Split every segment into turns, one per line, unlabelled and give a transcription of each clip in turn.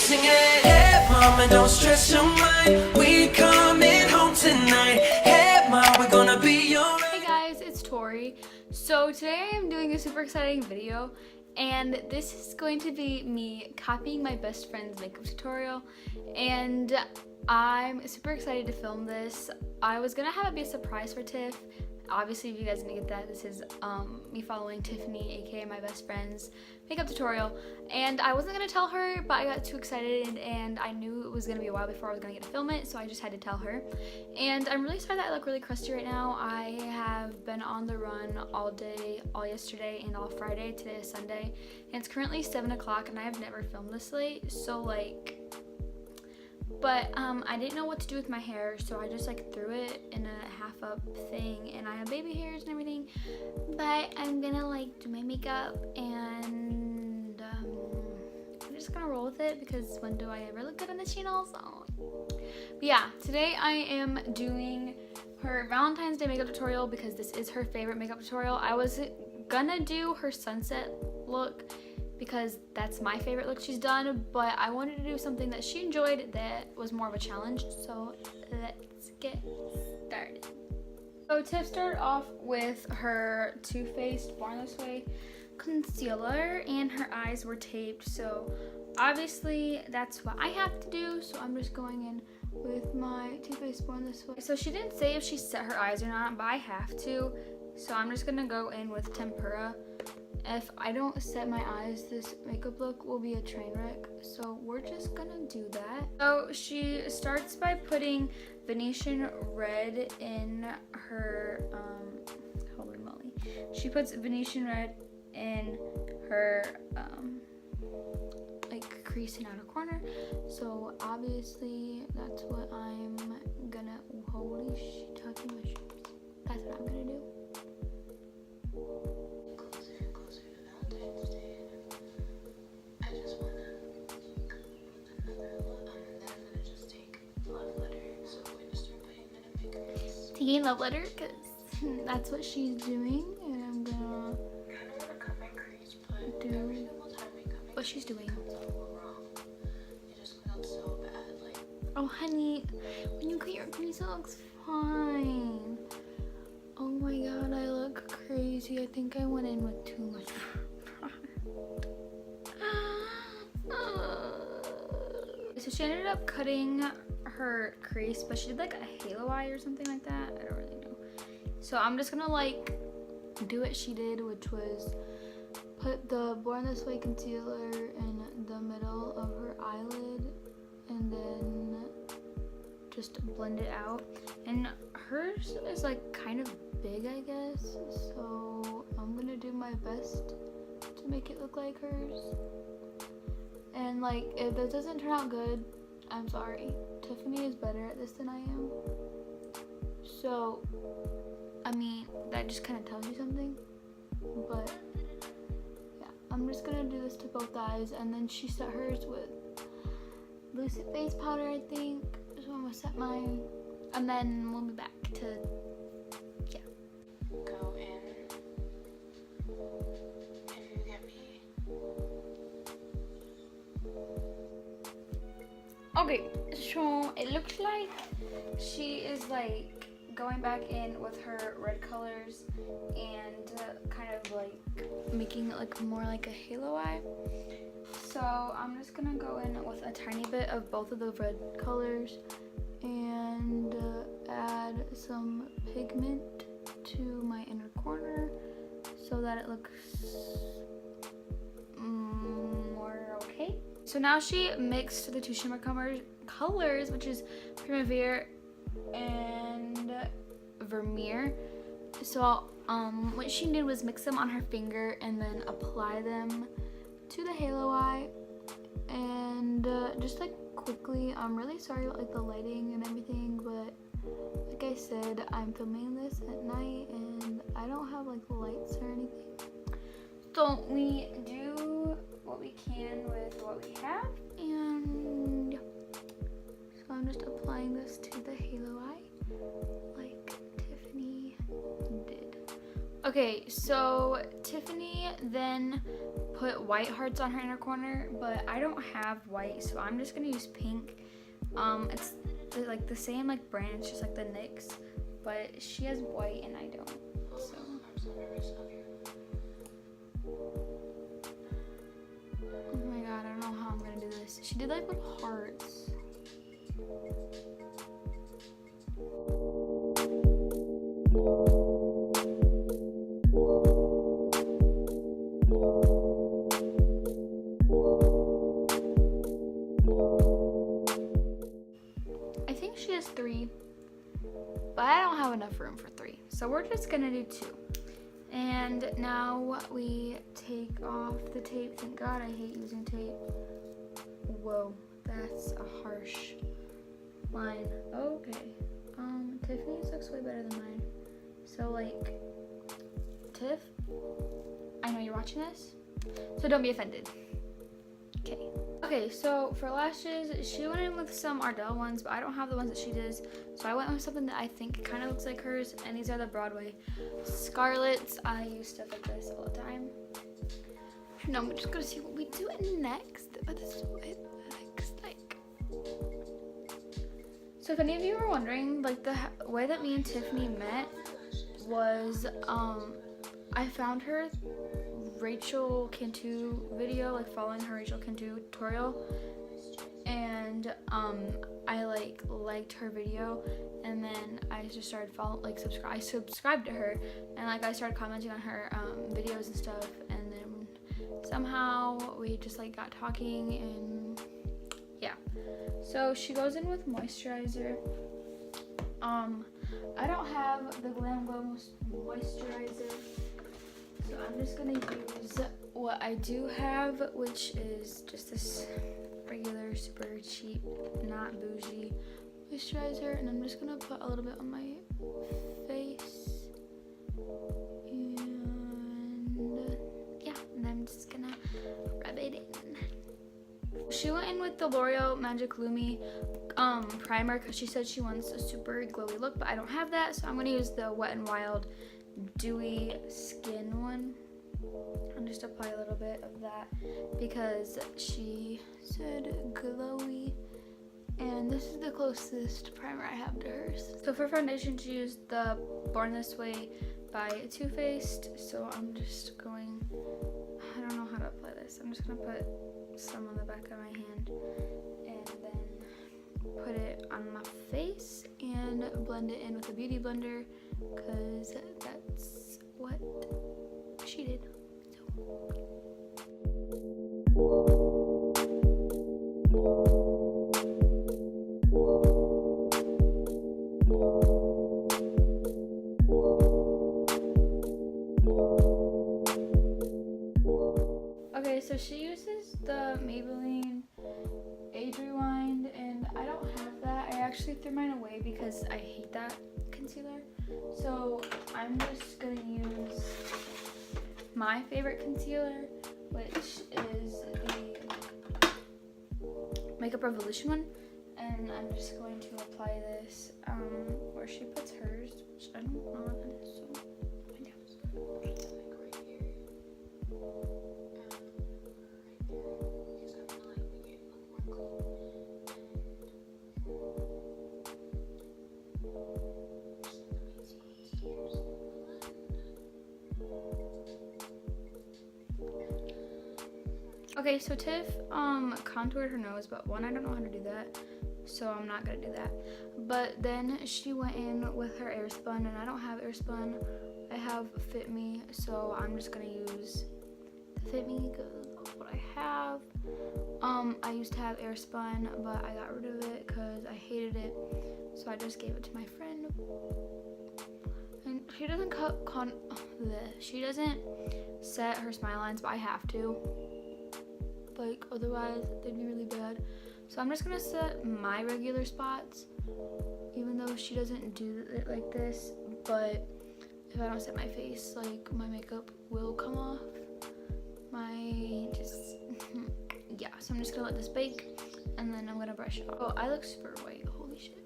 singing, hey mama, don't stress your mind. We coming home tonight. Hey mama, we're gonna be alright.
Hey guys, it's Tori. So today I am doing a super exciting video, and this is going to be me copying my best friend's makeup tutorial, and I'm super excited to film this. I was gonna have it be a surprise for Tiff. Obviously, if you guys didn't get that, this is me following Tiffany, aka my best friend's makeup tutorial, and I wasn't gonna tell her, but I got too excited and I knew it was gonna be a while before I was gonna get to film it, so I just had to tell her. And I'm really sorry that I look really crusty right now. I have been on the run all day, all yesterday and all Friday. Today is Sunday, and it's currently 7 o'clock, and I have never filmed this late, so like, but I didn't know what to do with my hair, so I just like threw it in a half up thing, and I have baby hairs and everything, but I'm gonna like do my makeup, and I'm just gonna roll with it, because when do I ever look good on the channel? So but yeah, today I am doing her Valentine's Day makeup tutorial because this is her favorite makeup tutorial. I was gonna do her sunset look because that's my favorite look she's done, but I wanted to do something that she enjoyed that was more of a challenge, so let's get started. So Tiff started off with her Too Faced Born This Way concealer, and her eyes were taped, so obviously that's what I have to do, so I'm just going in with my Too Faced Born This Way. So she didn't say if she set her eyes or not, but I have to, so I'm just gonna go in with Tempura. If I don't set my eyes, this makeup look will be a train wreck, so we're just gonna do that. So she starts by putting Venetian red in her, holy moly. She puts Venetian red in her, like crease and outer corner, so obviously that's what I'm gonna, holy shit, talking mushrooms. That's what I'm gonna do. Taking love letter, because that's what she's doing, and I'm gonna do what she's doing. Oh honey, when you cut your crease it looks fine. Oh my god, I look crazy. I think I went in with too much So she ended up cutting her crease, but she did like a halo eye or something like that. I don't really know. So I'm just gonna like do what she did, which was put the Born This Way concealer in the middle of her eyelid and then just blend it out. And hers is like kind of big, I guess, so I'm gonna do my best to make it look like hers. And like, if this doesn't turn out good, I'm sorry. Tiffany is better at this than I am. So, I mean, that just kind of tells you something. But, yeah, I'm just gonna do this to both eyes, and then she set hers with Lucid Face Powder, I think. So I'm gonna set mine, and then we'll be back to, yeah.
Go in, if you get me.
Okay, so it looks like she is like going back in with her red colors and kind of like making it look more like a halo eye. So I'm just gonna go in with a tiny bit of both of the red colors and add some pigment to my inner corner so that it looks more okay. So now she mixed the two shimmer colors, which is Primavera and Vermeer. So what she did was mix them on her finger and then apply them to the halo eye, and just like quickly, I'm really sorry about like the lighting and everything, but like I said, I'm filming this at night and I don't have like lights or anything, so we do what we can with what we have. And yeah, so I'm just applying this to the halo eye like Tiffany did. Okay, so Tiffany then put white hearts on her inner corner, but I don't have white, so I'm just gonna use pink. It's like the same like brand, it's just like the NYX, but she has white and I don't. So
I'm so nervous of you.
oh my god, I don't know how I'm gonna do this. She did like little hearts. I think she has 3, but I don't have enough room for 3, so we're just gonna do 2. And now we take off the tape. Thank God I hate using tape. Whoa, that's a harsh line. Okay. Tiffany's looks way better than mine. So like, Tiff, I know you're watching this, so don't be offended. Okay. Okay, so for lashes, she went in with some Ardell ones, but I don't have the ones that she does. So I went with something that I think kind of looks like hers, and these are the Broadway Scarlets. I use stuff like this all the time. Now I'm just gonna see what we do next. But this is what it looks like. So if any of you were wondering, like the way that me and Tiffany met was, I found her Rachel Cantu video, like following her Rachel Cantu tutorial, and I liked her video, and then I just started I subscribed to her, and like I started commenting on her videos and stuff, and then somehow we just like got talking, and yeah. So she goes in with moisturizer. I don't have the Glam Glow moisturizer, so I'm just gonna use what I do have, which is just this regular, super cheap, not bougie moisturizer, and I'm just gonna put a little bit on my face, and yeah, and I'm just gonna rub it in. She went in with the L'Oreal Magic Lumi primer because she said she wants a super glowy look, but I don't have that, so I'm gonna use the Wet n Wild Dewy Skin one and just apply a little bit of that because she said glowy, and this is the closest primer I have to hers. So for foundation, she used the Born This Way by Too Faced, so I'm just going, I don't know how to apply this, I'm just gonna put some on the back of my hand and then put it on my face and blend it in with a beauty blender because that's what she did. Okay, so she uses the Maybelline Age Rewind, and I don't have that. I actually threw mine away because I hate that concealer. So I'm just gonna use my favorite concealer, which is the Makeup Revolution one, and I'm just going to apply this where she puts hers, which I don't know what that is, so find out. Okay, so Tiff contoured her nose, but one, I don't know how to do that, so I'm not gonna do that. But then she went in with her Airspun, and I don't have Airspun. I have Fit Me, so I'm just gonna use the Fit Me because that's what I have. I used to have Airspun, but I got rid of it because I hated it, so I just gave it to my friend. And she doesn't she doesn't set her smile lines, but I have to. Like, otherwise they'd be really bad. So I'm just gonna set my regular spots, even though she doesn't do it like this. But if I don't set my face, like, my makeup will come off. Yeah, so I'm just gonna let this bake, and then I'm gonna brush it off. Oh, I look super white, holy shit.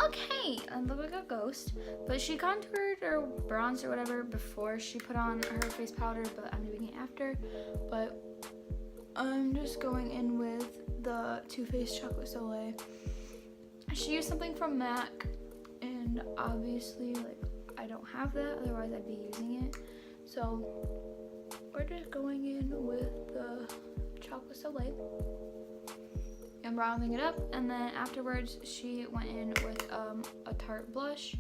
okay, I look like a ghost. But she contoured or bronzed or whatever before she put on her face powder, but I'm doing it after. But I'm just going in with the Too Faced Chocolate Soleil. She used something from MAC, and obviously, like, I don't have that, otherwise I'd be using it. So we're just going in with the Chocolate Soleil and rounding it up, and then afterwards she went in with a Tarte blush.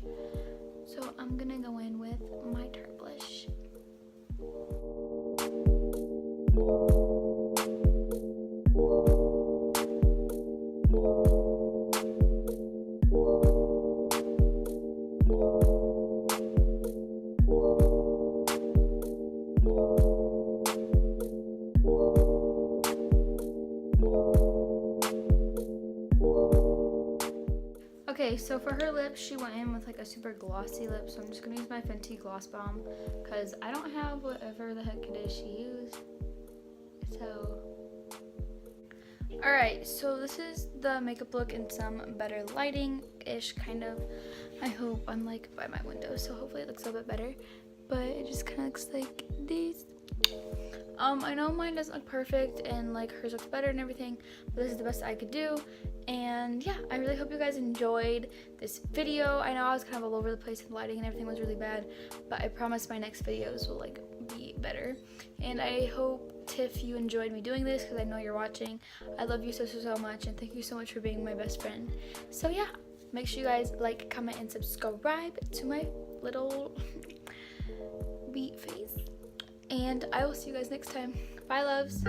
So I'm gonna go in with my Tarte blush. Okay, so for her lips, she went in with like a super glossy lip, so I'm just gonna use my Fenty Gloss Bomb because I don't have whatever the heck it is she used. So, alright, so this is the makeup look in some better lighting-ish kind of. I hope I'm like by my window, so hopefully it looks a little bit better, but it just kind of looks like this. I know mine doesn't look perfect and like hers looks better and everything, but this is the best I could do. And yeah, I really hope you guys enjoyed this video. I know I was kind of all over the place and the lighting and everything was really bad, but I promise my next videos will like be better. And I hope, Tiff, you enjoyed me doing this because I know you're watching. I love you so much, and thank you so much for being my best friend. So yeah, make sure you guys like, comment, and subscribe to my little beat face. And I will see you guys next time. Bye, loves.